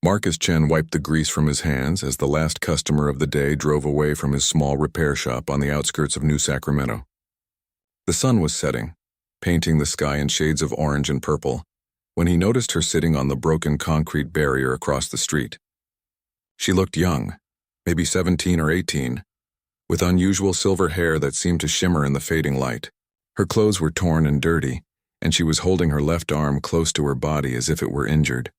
Marcus Chen wiped the grease from his hands as the last customer of the day drove away from his small repair shop on the outskirts of New Sacramento. The sun was setting, painting the sky in shades of orange and purple, when he noticed her sitting on the broken concrete barrier across the street. She looked young, maybe 17 or 18, with unusual silver hair that seemed to shimmer in the fading light. Her clothes were torn and dirty, and she was holding her left arm close to her body as if it were injured.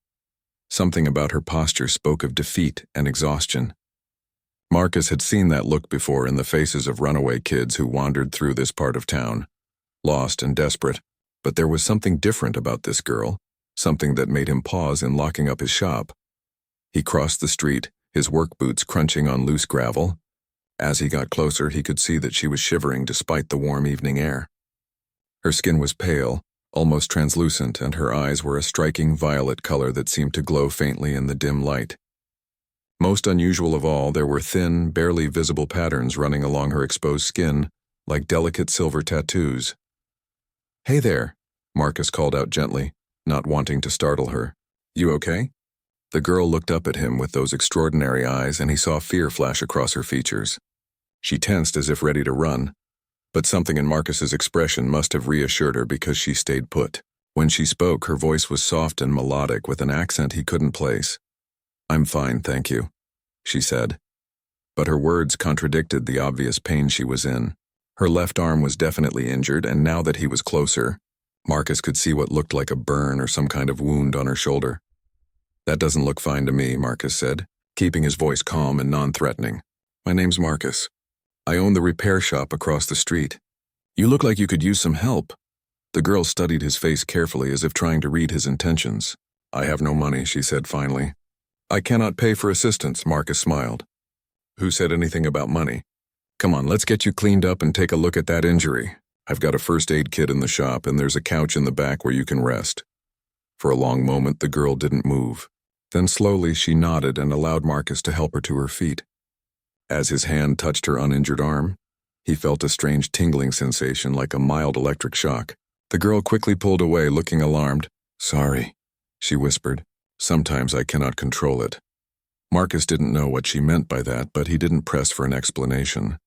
Something about her posture spoke of defeat and exhaustion. Marcus had seen that look before in the faces of runaway kids who wandered through this part of town, lost and desperate, but there was something different about this girl, something that made him pause in locking up his shop. He crossed the street, his work boots crunching on loose gravel. As he got closer, he could see that she was shivering despite the warm evening air. Her skin was pale, almost translucent, and her eyes were a striking violet color that seemed to glow faintly in the dim light. Most unusual of all, there were thin, barely visible patterns running along her exposed skin, like delicate silver tattoos. "Hey there," Marcus called out gently, not wanting to startle her. "You okay?" The girl looked up at him with those extraordinary eyes, and he saw fear flash across her features. She tensed as if ready to run, but something in Marcus's expression must have reassured her because she stayed put. When she spoke, her voice was soft and melodic with an accent he couldn't place. "I'm fine, thank you," she said. But her words contradicted the obvious pain she was in. Her left arm was definitely injured, and now that he was closer, Marcus could see what looked like a burn or some kind of wound on her shoulder. "That doesn't look fine to me," Marcus said, keeping his voice calm and non-threatening. "My name's Marcus. I own the repair shop across the street. You look like you could use some help." The girl studied his face carefully as if trying to read his intentions. "I have no money," she said finally. "I cannot pay for assistance," Marcus smiled. "Who said anything about money? Come on, let's get you cleaned up and take a look at that injury. I've got a first aid kit in the shop, and there's a couch in the back where you can rest." For a long moment, the girl didn't move. Then slowly she nodded and allowed Marcus to help her to her feet. As his hand touched her uninjured arm, he felt a strange tingling sensation like a mild electric shock. The girl quickly pulled away, looking alarmed. "Sorry," she whispered. "Sometimes I cannot control it." Marcus didn't know what she meant by that, but he didn't press for an explanation.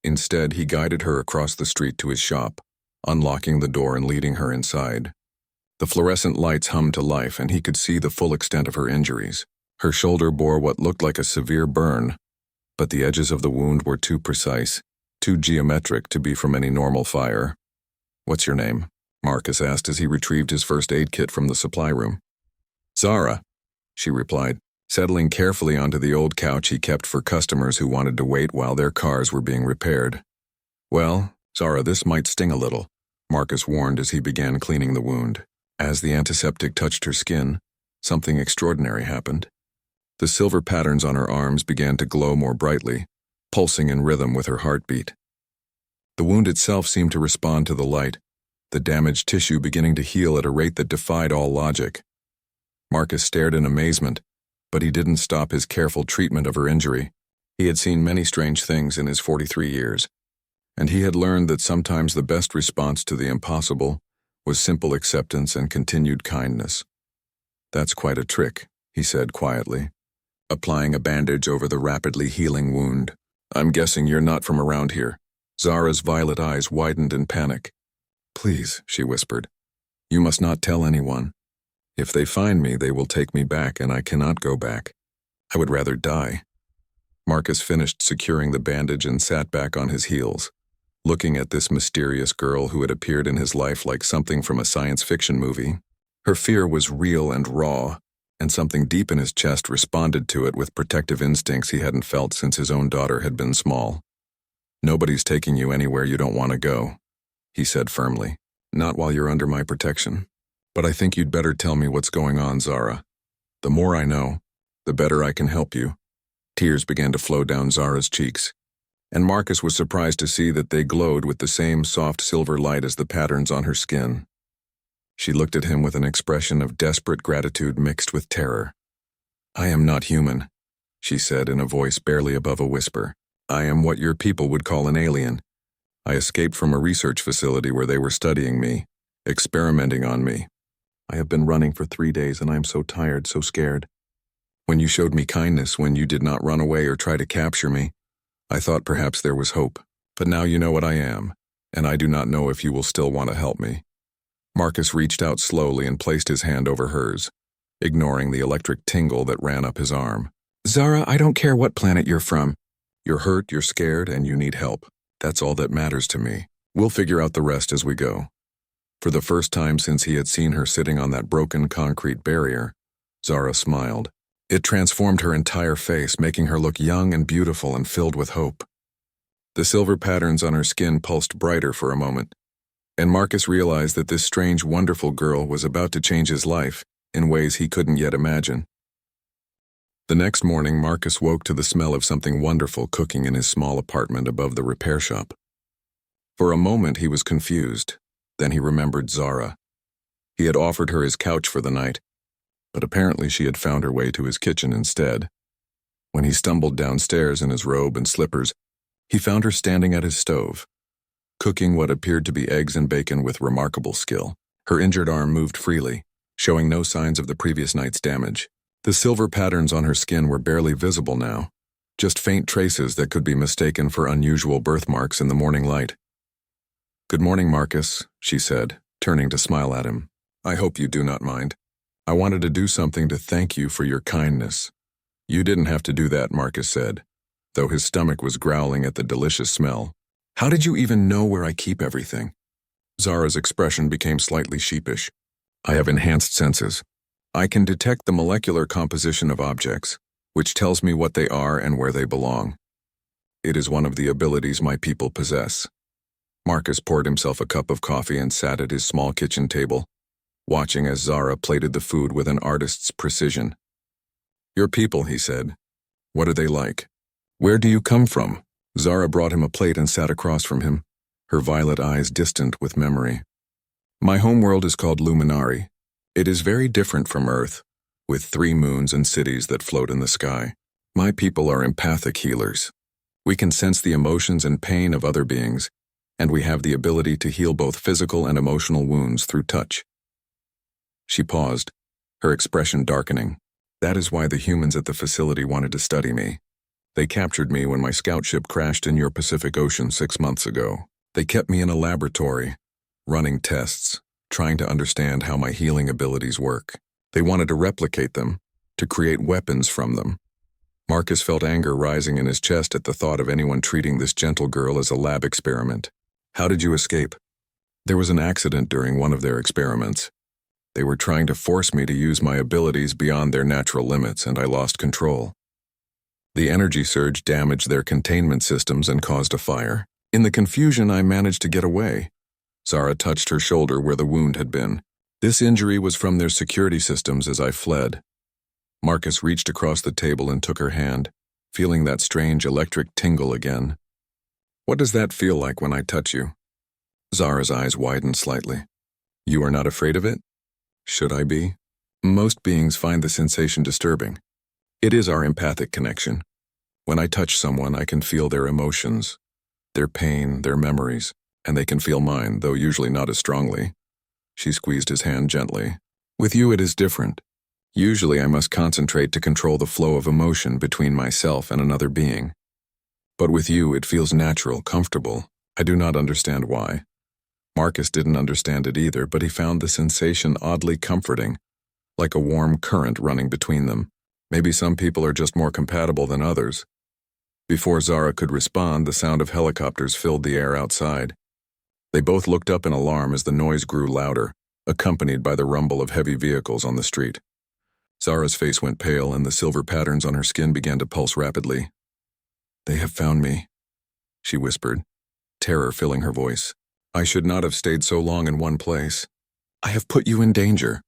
Instead, he guided her across the street to his shop, unlocking the door and leading her inside. The fluorescent lights hummed to life, and he could see the full extent of her injuries. Her shoulder bore what looked like a severe burn, but the edges of the wound were too precise, too geometric to be from any normal fire. "What's your name?" Marcus asked as he retrieved his first aid kit from the supply room. "Zara," she replied, settling carefully onto the old couch he kept for customers who wanted to wait while their cars were being repaired. "Well, Zara, this might sting a little," Marcus warned as he began cleaning the wound. As the antiseptic touched her skin, something extraordinary happened. The silver patterns on her arms began to glow more brightly, pulsing in rhythm with her heartbeat. The wound itself seemed to respond to the light, the damaged tissue beginning to heal at a rate that defied all logic. Marcus stared in amazement, but he didn't stop his careful treatment of her injury. He had seen many strange things in his 43 years, and he had learned that sometimes the best response to the impossible was simple acceptance and continued kindness. "That's quite a trick," he said quietly, applying a bandage over the rapidly healing wound. "I'm guessing you're not from around here." Zara's violet eyes widened in panic. "Please," she whispered, "you must not tell anyone. If they find me, they will take me back, and I cannot go back. I would rather die." Marcus finished securing the bandage and sat back on his heels, looking at this mysterious girl who had appeared in his life like something from a science fiction movie. Her fear was real and raw, and something deep in his chest responded to it with protective instincts he hadn't felt since his own daughter had been small. "Nobody's taking you anywhere you don't want to go," he said firmly. "Not while you're under my protection. But I think you'd better tell me what's going on, Zara. The more I know, the better I can help you." Tears began to flow down Zara's cheeks, and Marcus was surprised to see that they glowed with the same soft silver light as the patterns on her skin. She looked at him with an expression of desperate gratitude mixed with terror. "I am not human," she said in a voice barely above a whisper. "I am what your people would call an alien. I escaped from a research facility where they were studying me, experimenting on me. I have been running for 3 days and I am so tired, so scared. When you showed me kindness, when you did not run away or try to capture me, I thought perhaps there was hope. But now you know what I am, and I do not know if you will still want to help me." Marcus reached out slowly and placed his hand over hers, ignoring the electric tingle that ran up his arm. "Zara, I don't care what planet you're from. You're hurt, you're scared, and you need help. That's all that matters to me. We'll figure out the rest as we go." For the first time since he had seen her sitting on that broken concrete barrier, Zara smiled. It transformed her entire face, making her look young and beautiful and filled with hope. The silver patterns on her skin pulsed brighter for a moment, and Marcus realized that this strange, wonderful girl was about to change his life in ways he couldn't yet imagine. The next morning, Marcus woke to the smell of something wonderful cooking in his small apartment above the repair shop. For a moment, he was confused. Then he remembered Zara. He had offered her his couch for the night, but apparently she had found her way to his kitchen instead. When he stumbled downstairs in his robe and slippers, he found her standing at his stove, cooking what appeared to be eggs and bacon with remarkable skill. Her injured arm moved freely, showing no signs of the previous night's damage. The silver patterns on her skin were barely visible now, just faint traces that could be mistaken for unusual birthmarks in the morning light. "Good morning, Marcus," she said, turning to smile at him. "I hope you do not mind. I wanted to do something to thank you for your kindness." "You didn't have to do that," Marcus said, though his stomach was growling at the delicious smell. "How did you even know where I keep everything?" Zara's expression became slightly sheepish. "I have enhanced senses. I can detect the molecular composition of objects, which tells me what they are and where they belong. It is one of the abilities my people possess." Marcus poured himself a cup of coffee and sat at his small kitchen table, watching as Zara plated the food with an artist's precision. "Your people," he said. "What are they like? Where do you come from?" Zara brought him a plate and sat across from him, her violet eyes distant with memory. "My homeworld is called Luminari. It is very different from Earth, with 3 moons and cities that float in the sky. My people are empathic healers. We can sense the emotions and pain of other beings, and we have the ability to heal both physical and emotional wounds through touch." She paused, her expression darkening. "That is why the humans at the facility wanted to study me. They captured me when my scout ship crashed in your Pacific Ocean 6 months ago. They kept me in a laboratory, running tests, trying to understand how my healing abilities work. They wanted to replicate them, to create weapons from them." Marcus felt anger rising in his chest at the thought of anyone treating this gentle girl as a lab experiment. "How did you escape?" "There was an accident during one of their experiments. They were trying to force me to use my abilities beyond their natural limits, and I lost control. The energy surge damaged their containment systems and caused a fire. In the confusion, I managed to get away." Zara touched her shoulder where the wound had been. "This injury was from their security systems as I fled." Marcus reached across the table and took her hand, feeling that strange electric tingle again. "What does that feel like when I touch you?" Zara's eyes widened slightly. "You are not afraid of it?" "Should I be?" "Most beings find the sensation disturbing. It is our empathic connection. When I touch someone, I can feel their emotions, their pain, their memories, and they can feel mine, though usually not as strongly." She squeezed his hand gently. "With you it is different. Usually I must concentrate to control the flow of emotion between myself and another being. But with you it feels natural, comfortable. I do not understand why." Marcus didn't understand it either, but he found the sensation oddly comforting, like a warm current running between them. Maybe some people are just more compatible than others. Before Zara could respond, the sound of helicopters filled the air outside. They both looked up in alarm as the noise grew louder, accompanied by the rumble of heavy vehicles on the street. Zara's face went pale and the silver patterns on her skin began to pulse rapidly. "They have found me," she whispered, terror filling her voice. "I should not have stayed so long in one place. I have put you in danger."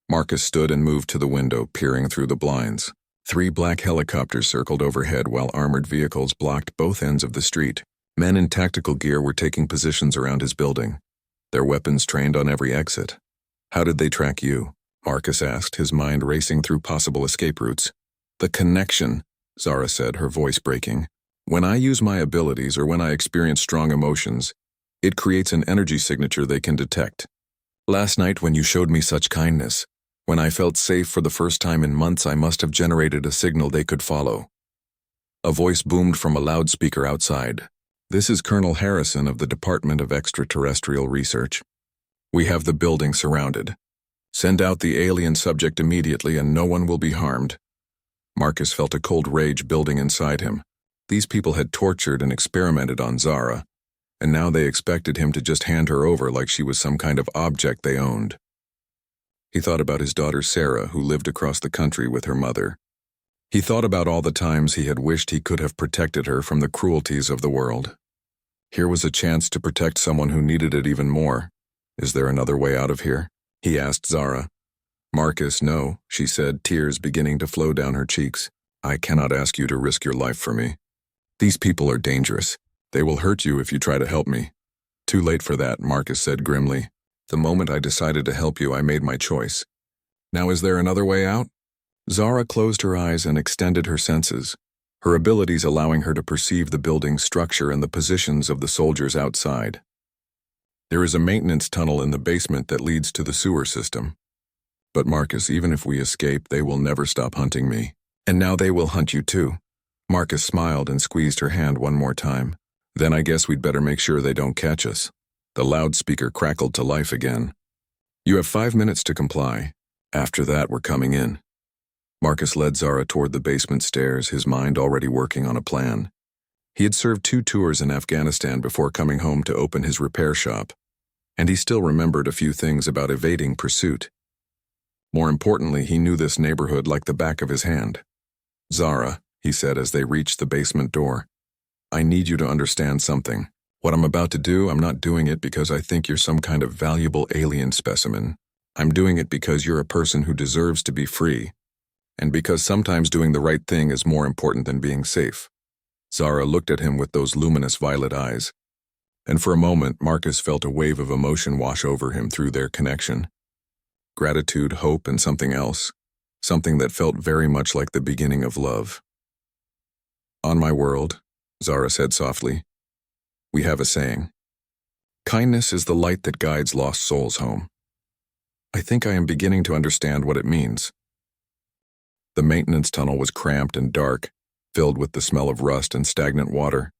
Marcus stood and moved to the window, peering through the blinds. 3 black helicopters circled overhead while armored vehicles blocked both ends of the street. Men in tactical gear were taking positions around his building, their weapons trained on every exit. "How did they track you?" Marcus asked, his mind racing through possible escape routes. "The connection," Zara said, her voice breaking. "When I use my abilities or when I experience strong emotions, it creates an energy signature they can detect. Last night when you showed me such kindness, When I felt safe for the first time in months, I must have generated a signal they could follow. A voice boomed from a loudspeaker outside. This is Colonel Harrison of the Department of Extraterrestrial Research. We have the building surrounded. Send out the alien subject immediately and no one will be harmed. Marcus felt a cold rage building inside him. These people had tortured and experimented on Zara, and now they expected him to just hand her over like she was some kind of object they owned. He thought about his daughter Sarah, who lived across the country with her mother. He thought about all the times he had wished he could have protected her from the cruelties of the world. Here was a chance to protect someone who needed it even more. Is there another way out of here? He asked Zara. Marcus, no, she said, tears beginning to flow down her cheeks. I cannot ask you to risk your life for me. These people are dangerous. They will hurt you if you try to help me. Too late for that, Marcus said grimly. The moment I decided to help you, I made my choice. Now is there another way out? Zara closed her eyes and extended her senses, her abilities allowing her to perceive the building's structure and the positions of the soldiers outside. There is a maintenance tunnel in the basement that leads to the sewer system. But Marcus, even if we escape, they will never stop hunting me. And now they will hunt you too. Marcus smiled and squeezed her hand one more time. Then I guess we'd better make sure they don't catch us. The loudspeaker crackled to life again. You have 5 minutes to comply. After that, we're coming in. Marcus led Zara toward the basement stairs, his mind already working on a plan. He had served 2 tours in Afghanistan before coming home to open his repair shop, and he still remembered a few things about evading pursuit. More importantly, he knew this neighborhood like the back of his hand. Zara, he said as they reached the basement door, I need you to understand something. What I'm about to do, I'm not doing it because I think you're some kind of valuable alien specimen. I'm doing it because you're a person who deserves to be free, and because sometimes doing the right thing is more important than being safe. Zara looked at him with those luminous violet eyes, and for a moment Marcus felt a wave of emotion wash over him through their connection. Gratitude, hope, and something else, something that felt very much like the beginning of love. On my world, Zara said softly, we have a saying. Kindness is the light that guides lost souls home. I think I am beginning to understand what it means. The maintenance tunnel was cramped and dark, filled with the smell of rust and stagnant water.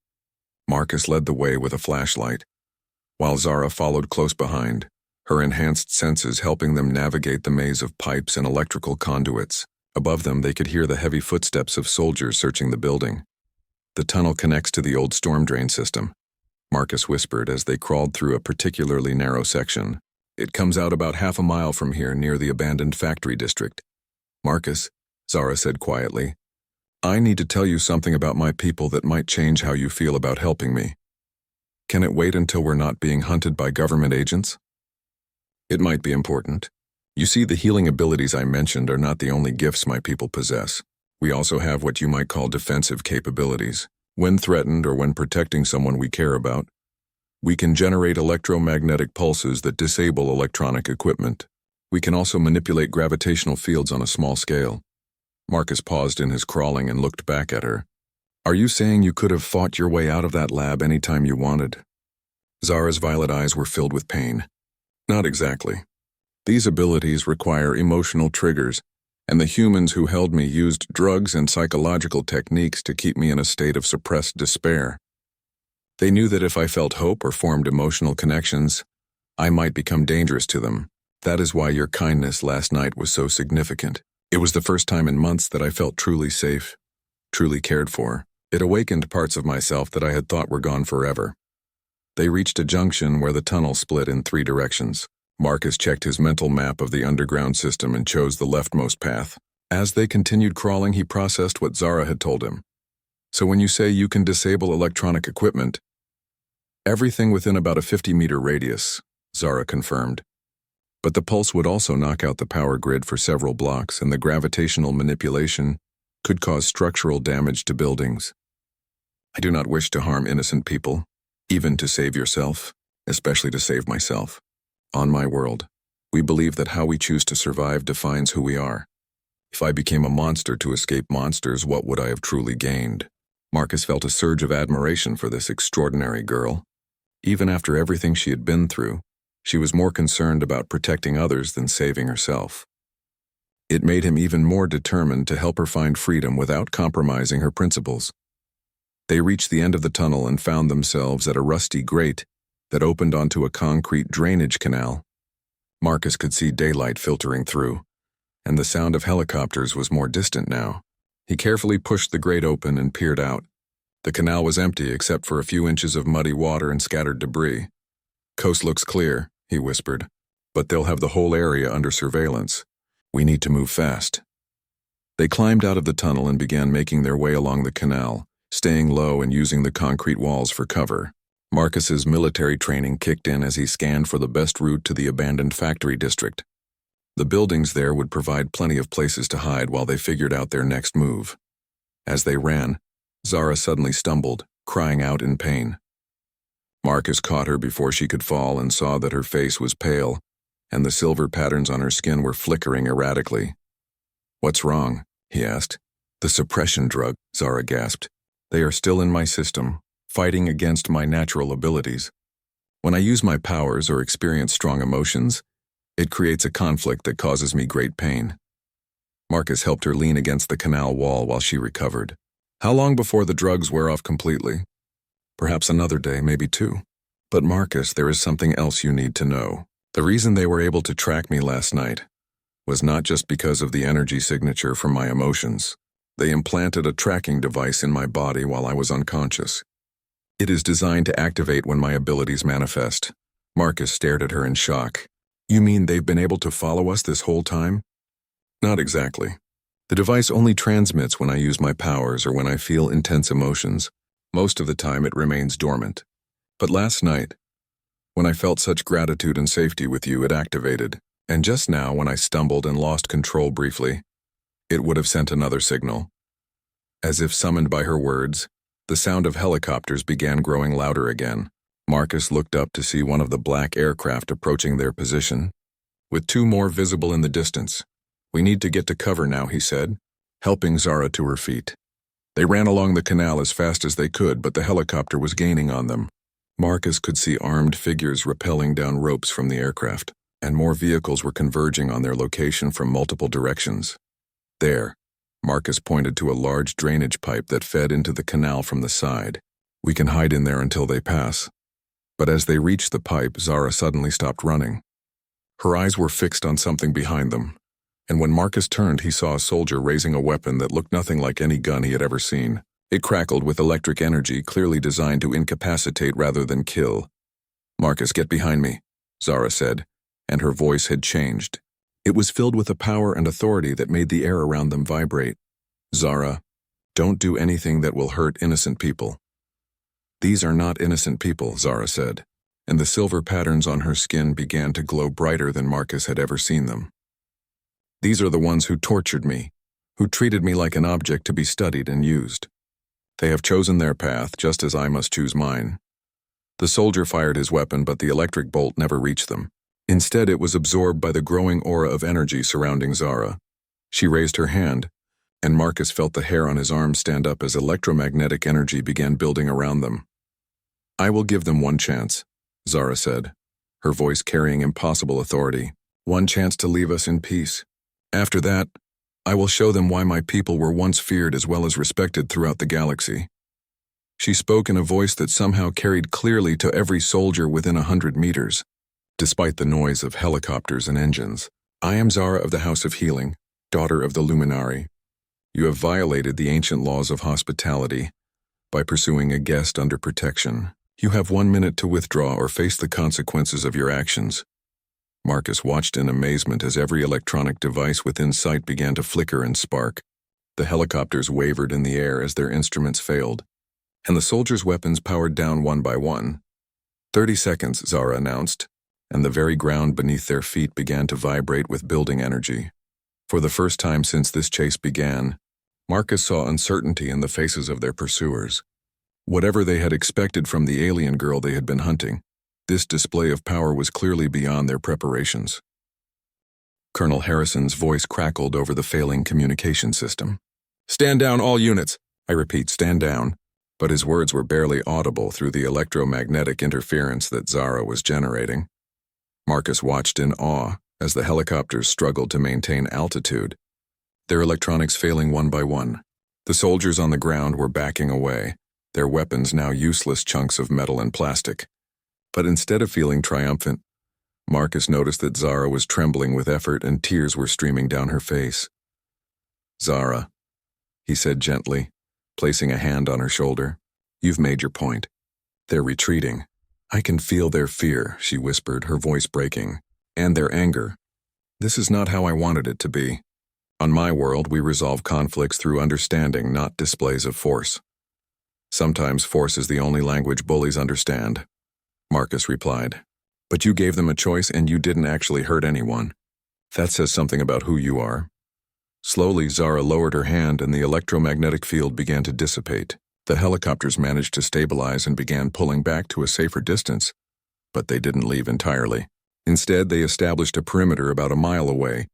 Marcus led the way with a flashlight, while Zara followed close behind, her enhanced senses helping them navigate the maze of pipes and electrical conduits. Above them, they could hear the heavy footsteps of soldiers searching the building. The tunnel connects to the old storm drain system, Marcus whispered as they crawled through a particularly narrow section. It comes out about half a mile from here near the abandoned factory district. Marcus, Zara said quietly, I need to tell you something about my people that might change how you feel about helping me. Can it wait until we're not being hunted by government agents? It might be important. You see, the healing abilities I mentioned are not the only gifts my people possess. We also have what you might call defensive capabilities. When threatened or when protecting someone we care about, we can generate electromagnetic pulses that disable electronic equipment. We can also manipulate gravitational fields on a small scale. Marcus paused in his crawling and looked back at her. Are you saying you could have fought your way out of that lab any time you wanted? Zara's violet eyes were filled with pain. Not exactly. These abilities require emotional triggers, and the humans who held me used drugs and psychological techniques to keep me in a state of suppressed despair. They knew that if I felt hope or formed emotional connections, I might become dangerous to them. That is why your kindness last night was so significant. It was the first time in months that I felt truly safe, truly cared for. It awakened parts of myself that I had thought were gone forever. They reached a junction where the tunnel split in 3 directions. Marcus checked his mental map of the underground system and chose the leftmost path. As they continued crawling, he processed what Zara had told him. So when you say you can disable electronic equipment, everything within about a 50-meter radius, Zara confirmed. But the pulse would also knock out the power grid for several blocks, and the gravitational manipulation could cause structural damage to buildings. I do not wish to harm innocent people, even to save yourself, especially to save myself. On my world, we believe that how we choose to survive defines who we are. If I became a monster to escape monsters, what would I have truly gained? Marcus felt a surge of admiration for this extraordinary girl. Even after everything she had been through, she was more concerned about protecting others than saving herself. It made him even more determined to help her find freedom without compromising her principles. They reached the end of the tunnel and found themselves at a rusty grate that opened onto a concrete drainage canal. Marcus could see daylight filtering through, and the sound of helicopters was more distant now. He carefully pushed the grate open and peered out. The canal was empty except for a few inches of muddy water and scattered debris. "Coast looks clear," he whispered, "but they'll have the whole area under surveillance. We need to move fast." They climbed out of the tunnel and began making their way along the canal, staying low and using the concrete walls for cover. Marcus's military training kicked in as he scanned for the best route to the abandoned factory district. The buildings there would provide plenty of places to hide while they figured out their next move. As they ran, Zara suddenly stumbled, crying out in pain. Marcus caught her before she could fall and saw that her face was pale, and the silver patterns on her skin were flickering erratically. "What's wrong?" he asked. "The suppression drug," Zara gasped. "They are still in my system, fighting against my natural abilities. When I use my powers or experience strong emotions, it creates a conflict that causes me great pain." Marcus helped her lean against the canal wall while she recovered. "How long before the drugs wear off completely?" "Perhaps another day, maybe 2. But Marcus, there is something else you need to know. The reason they were able to track me last night was not just because of the energy signature from my emotions. They implanted a tracking device in my body while I was unconscious. It is designed to activate when my abilities manifest." Marcus stared at her in shock. "You mean they've been able to follow us this whole time?" "Not exactly. The device only transmits when I use my powers or when I feel intense emotions. Most of the time it remains dormant. But last night, when I felt such gratitude and safety with you, it activated. And just now, when I stumbled and lost control briefly, it would have sent another signal." As if summoned by her words, the sound of helicopters began growing louder again. Marcus looked up to see one of the black aircraft approaching their position, with 2 more visible in the distance. "We need to get to cover now," he said, helping Zara to her feet. They ran along the canal as fast as they could, but the helicopter was gaining on them. Marcus could see armed figures rappelling down ropes from the aircraft, and more vehicles were converging on their location from multiple directions. "There," Marcus pointed to a large drainage pipe that fed into the canal from the side. "We can hide in there until they pass." But as they reached the pipe, Zara suddenly stopped running. Her eyes were fixed on something behind them, and when Marcus turned, he saw a soldier raising a weapon that looked nothing like any gun he had ever seen. It crackled with electric energy, clearly designed to incapacitate rather than kill. "Marcus, get behind me," Zara said, and her voice had changed. It was filled with a power and authority that made the air around them vibrate. "Zara, don't do anything that will hurt innocent people." "These are not innocent people," Zara said, and the silver patterns on her skin began to glow brighter than Marcus had ever seen them. "These are the ones who tortured me, who treated me like an object to be studied and used. They have chosen their path just as I must choose mine." The soldier fired his weapon, but the electric bolt never reached them. Instead, it was absorbed by the growing aura of energy surrounding Zara. She raised her hand, and Marcus felt the hair on his arm stand up as electromagnetic energy began building around them. "I will give them one chance," Zara said, her voice carrying impossible authority. "One chance to leave us in peace. After that, I will show them why my people were once feared as well as respected throughout the galaxy." She spoke in a voice that somehow carried clearly to every soldier within 100 meters, despite the noise of helicopters and engines. "I am Zara of the House of Healing, daughter of the Luminari. You have violated the ancient laws of hospitality by pursuing a guest under protection. You have 1 minute to withdraw or face the consequences of your actions." Marcus watched in amazement as every electronic device within sight began to flicker and spark. The helicopters wavered in the air as their instruments failed, and the soldiers' weapons powered down one by one. 30 seconds, Zara announced, and the very ground beneath their feet began to vibrate with building energy. For the first time since this chase began, Marcus saw uncertainty in the faces of their pursuers. Whatever they had expected from the alien girl they had been hunting, this display of power was clearly beyond their preparations. Colonel Harrison's voice crackled over the failing communication system. "Stand down, all units! I repeat, stand down." But his words were barely audible through the electromagnetic interference that Zara was generating. Marcus watched in awe as the helicopters struggled to maintain altitude their electronics failing one by one. The soldiers on the ground were backing away, their weapons now useless chunks of metal and plastic. But instead of feeling triumphant, Marcus noticed that Zara was trembling with effort and tears were streaming down her face. "Zara," he said gently, placing a hand on her shoulder, "you've made your point. They're retreating. I can feel their fear," she whispered, her voice breaking, "and their anger. This is not how I wanted it to be. On my world, we resolve conflicts through understanding, not displays of force. Sometimes force is the only language bullies understand," Marcus replied. "But you gave them a choice and you didn't actually hurt anyone. That says something about who you are." Slowly, Zara lowered her hand and the electromagnetic field began to dissipate. The helicopters managed to stabilize and began pulling back to a safer distance, but they didn't leave entirely. Instead, they established a perimeter about a mile away,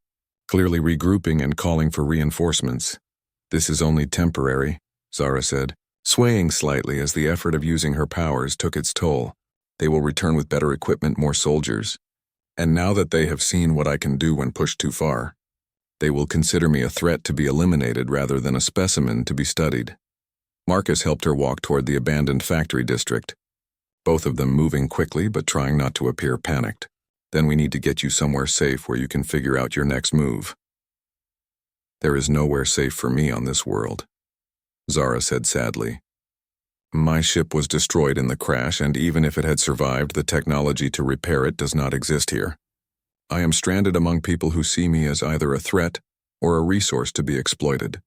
clearly regrouping and calling for reinforcements. "This is only temporary," Zara said, swaying slightly as the effort of using her powers took its toll. "They will return with better equipment, more soldiers. And now that they have seen what I can do when pushed too far, they will consider me a threat to be eliminated rather than a specimen to be studied." Marcus helped her walk toward the abandoned factory district, both of them moving quickly but trying not to appear panicked. "Then we need to get you somewhere safe where you can figure out your next move." "There is nowhere safe for me on this world," Zara said sadly. "My ship was destroyed in the crash, and even if it had survived, the technology to repair it does not exist here. I am stranded among people who see me as either a threat or a resource to be exploited."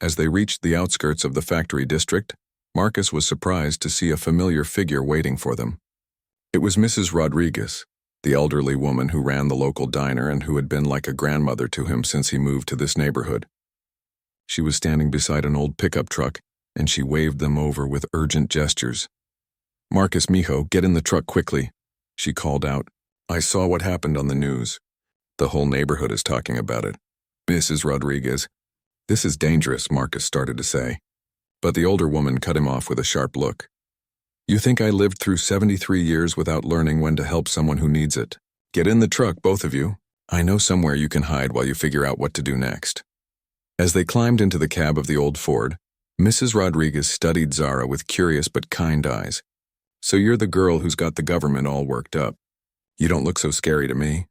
As they reached the outskirts of the factory district, Marcus was surprised to see a familiar figure waiting for them. It was Mrs. Rodriguez, the elderly woman who ran the local diner and who had been like a grandmother to him since he moved to this neighborhood. She was standing beside an old pickup truck, and she waved them over with urgent gestures. "Marcus, mijo, get in the truck quickly," she called out. "I saw what happened on the news. The whole neighborhood is talking about it." "Mrs. Rodriguez, this is dangerous," Marcus started to say. But the older woman cut him off with a sharp look. "You think I lived through 73 years without learning when to help someone who needs it? Get in the truck, both of you. I know somewhere you can hide while you figure out what to do next." As they climbed into the cab of the old Ford, Mrs. Rodriguez studied Zara with curious but kind eyes. "So you're the girl who's got the government all worked up. You don't look so scary to me."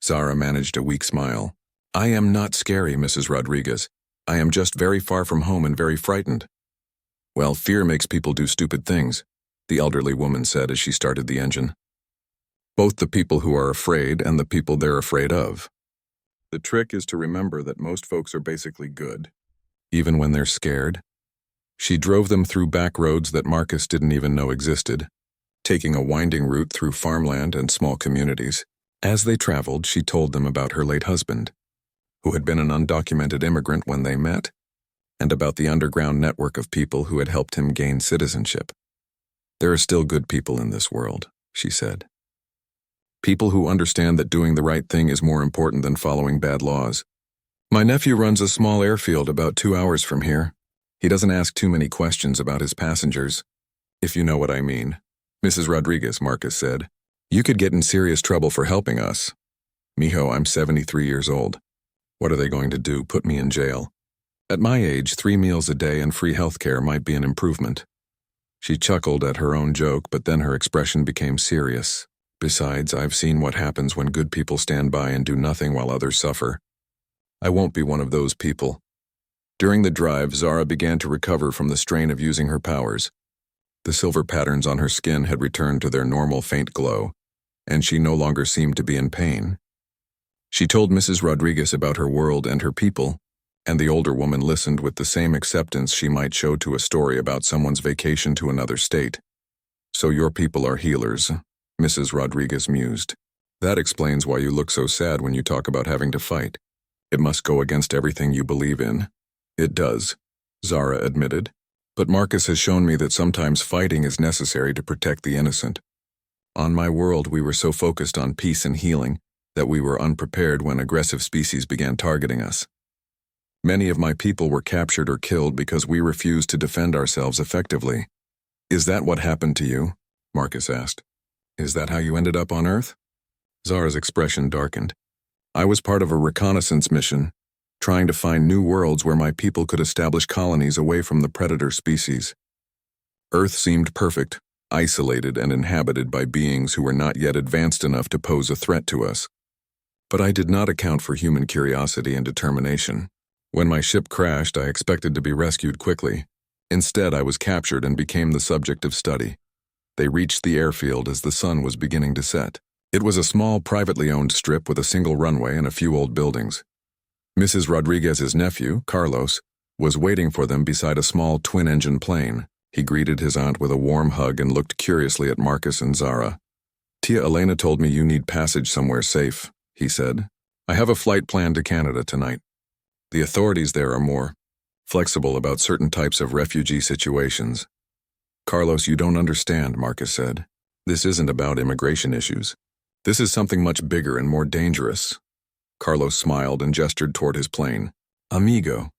Zara managed a weak smile. "I am not scary, Mrs. Rodriguez. I am just very far from home and very frightened." "Well, fear makes people do stupid things," the elderly woman said as she started the engine. "Both the people who are afraid and the people they're afraid of. The trick is to remember that most folks are basically good, even when they're scared." She drove them through back roads that Marcus didn't even know existed, taking a winding route through farmland and small communities. As they traveled, she told them about her late husband, who had been an undocumented immigrant when they met, and about the underground network of people who had helped him gain citizenship. "There are still good people in this world," she said. "People who understand that doing the right thing is more important than following bad laws. My nephew runs a small airfield about 2 hours from here. He doesn't ask too many questions about his passengers, if you know what I mean." "Mrs. Rodriguez," Marcus said, "you could get in serious trouble for helping us. Mijo, I'm 73 years old. What are they going to do, put me in jail? At my age, 3 meals a day and free health care might be an improvement." She chuckled at her own joke, but then her expression became serious. "Besides, I've seen what happens when good people stand by and do nothing while others suffer. I won't be one of those people." During the drive, Zara began to recover from the strain of using her powers. The silver patterns on her skin had returned to their normal faint glow, and she no longer seemed to be in pain. She told Mrs. Rodriguez about her world and her people, and the older woman listened with the same acceptance she might show to a story about someone's vacation to another state. "So your people are healers," Mrs. Rodriguez mused. "That explains why you look so sad when you talk about having to fight. It must go against everything you believe in." "It does," Zara admitted. "But Marcus has shown me that sometimes fighting is necessary to protect the innocent. On my world, we were so focused on peace and healing that we were unprepared when aggressive species began targeting us. Many of my people were captured or killed because we refused to defend ourselves effectively." "Is that what happened to you?" Marcus asked. "Is that how you ended up on Earth?" Zara's expression darkened. "I was part of a reconnaissance mission. trying to find new worlds where my people could establish colonies away from the predator species. Earth seemed perfect, isolated and inhabited by beings who were not yet advanced enough to pose a threat to us. But I did not account for human curiosity and determination. When my ship crashed, I expected to be rescued quickly. Instead, I was captured and became the subject of study. They reached the airfield as the sun was beginning to set. It was a small, privately owned strip with a single runway and a few old buildings. Mrs. Rodriguez's nephew, Carlos, was waiting for them beside a small twin-engine plane. He greeted his aunt with a warm hug and looked curiously at Marcus and Zara. "Tia Elena told me you need passage somewhere safe," he said. "I have a flight planned to Canada tonight. The authorities there are more flexible about certain types of refugee situations." "Carlos, you don't understand," Marcus said. "This isn't about immigration issues. This is something much bigger and more dangerous." Carlos smiled and gestured toward his plane. "Amigo,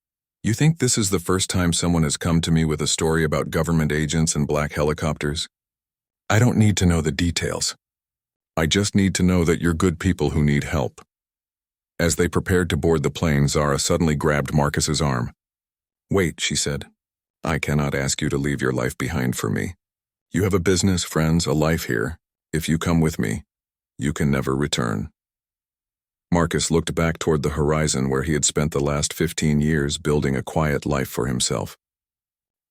you think this is the first time someone has come to me with a story about government agents and black helicopters? I don't need to know the details. I just need to know that you're good people who need help." As they prepared to board the plane, Zara suddenly grabbed Marcus's arm. "Wait," she said. "I cannot ask you to leave your life behind for me. You have a business, friends, a life here. If you come with me, you can never return." Marcus looked back toward the horizon where he had spent the last 15 years building a quiet life for himself.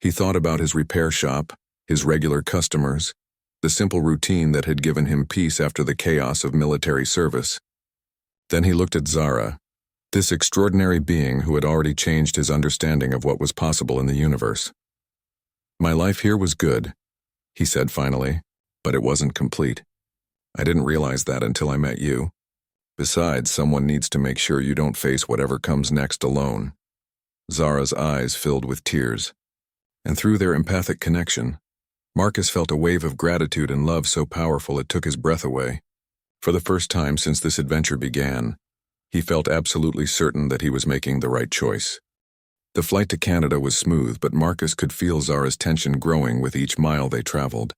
He thought about his repair shop, his regular customers, the simple routine that had given him peace after the chaos of military service. Then he looked at Zara, this extraordinary being who had already changed his understanding of what was possible in the universe. "My life here was good," he said finally, "but it wasn't complete. I didn't realize that until I met you. Besides, someone needs to make sure you don't face whatever comes next alone." Zara's eyes filled with tears, and through their empathic connection, Marcus felt a wave of gratitude and love so powerful it took his breath away. For the first time since this adventure began, he felt absolutely certain that he was making the right choice. The flight to Canada was smooth, but Marcus could feel Zara's tension growing with each mile they traveled.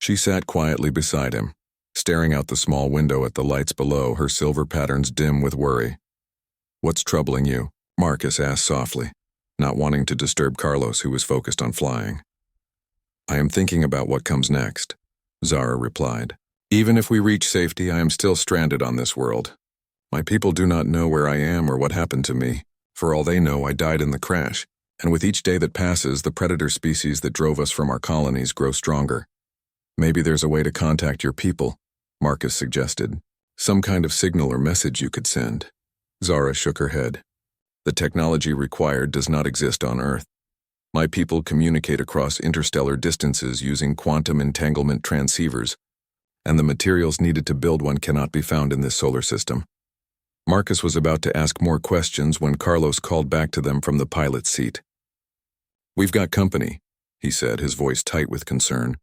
She sat quietly beside him, staring out the small window at the lights below, her silver patterns dim with worry. "What's troubling you?" Marcus asked softly, not wanting to disturb Carlos, who was focused on flying. "I am thinking about what comes next," Zara replied. "Even if we reach safety, I am still stranded on this world. My people do not know where I am or what happened to me. For all they know, I died in the crash, and with each day that passes, the predator species that drove us from our colonies grow stronger. Maybe there's a way to contact your people," Marcus suggested. "Some kind of signal or message you could send." Zara shook her head. "The technology required does not exist on Earth. My people communicate across interstellar distances using quantum entanglement transceivers, and the materials needed to build one cannot be found in this solar system." Marcus was about to ask more questions when Carlos called back to them from the pilot's seat. "We've got company," he said, his voice tight with concern.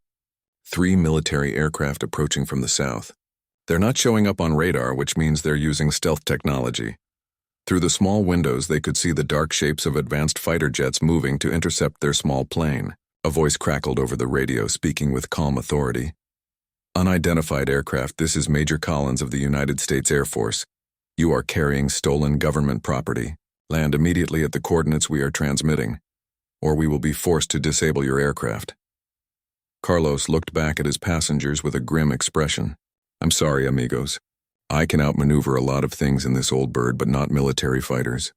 3 military aircraft approaching from the south. They're not showing up on radar, which means they're using stealth technology. Through the small windows, they could see the dark shapes of advanced fighter jets moving to intercept their small plane. A voice crackled over the radio, speaking with calm authority. "Unidentified aircraft, this is Major Collins of the United States Air Force. You are carrying stolen government property. Land immediately at the coordinates we are transmitting, or we will be forced to disable your aircraft." Carlos looked back at his passengers with a grim expression. "I'm sorry, amigos. I can outmaneuver a lot of things in this old bird, but not military fighters."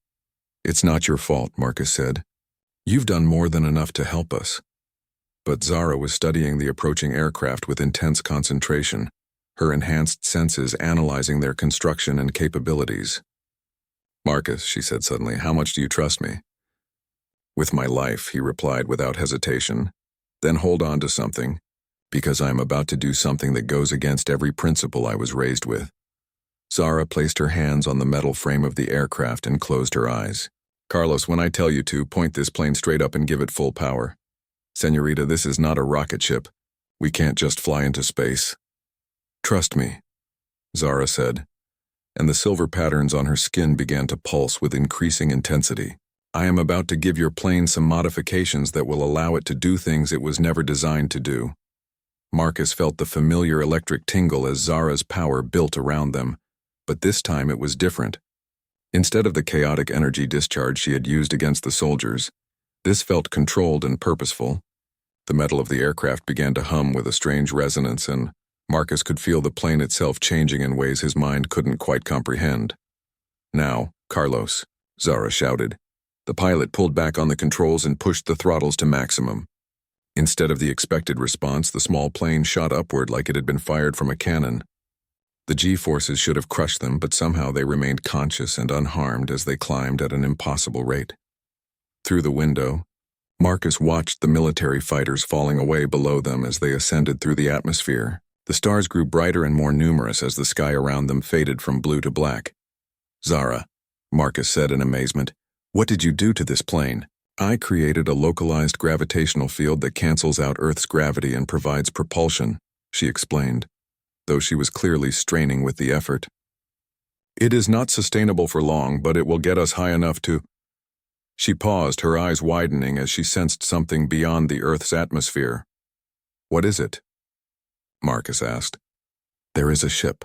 "It's not your fault," Marcus said. "You've done more than enough to help us." But Zara was studying the approaching aircraft with intense concentration, her enhanced senses analyzing their construction and capabilities. "Marcus," she said suddenly, "how much do you trust me?" "With my life," he replied without hesitation. "Then hold on to something, because I am about to do something that goes against every principle I was raised with." Zara placed her hands on the metal frame of the aircraft and closed her eyes. "Carlos, when I tell you to, point this plane straight up and give it full power. Señorita, this is not a rocket ship. We can't just fly into space." "Trust me," Zara said, and the silver patterns on her skin began to pulse with increasing intensity. "I am about to give your plane some modifications that will allow it to do things it was never designed to do." Marcus felt the familiar electric tingle as Zara's power built around them, but this time it was different. Instead of the chaotic energy discharge she had used against the soldiers, this felt controlled and purposeful. The metal of the aircraft began to hum with a strange resonance, and Marcus could feel the plane itself changing in ways his mind couldn't quite comprehend. "Now, Carlos," Zara shouted. The pilot pulled back on the controls and pushed the throttles to maximum. Instead of the expected response, the small plane shot upward like it had been fired from a cannon. The G-forces should have crushed them, but somehow they remained conscious and unharmed as they climbed at an impossible rate. Through the window, Marcus watched the military fighters falling away below them as they ascended through the atmosphere. The stars grew brighter and more numerous as the sky around them faded from blue to black. "Zara," Marcus said in amazement, "what did you do to this plane?" "I created a localized gravitational field that cancels out Earth's gravity and provides propulsion," she explained, though she was clearly straining with the effort. "It is not sustainable for long, but it will get us high enough to—" She paused, her eyes widening as she sensed something beyond the Earth's atmosphere. "What is it?" Marcus asked. "There is a ship,"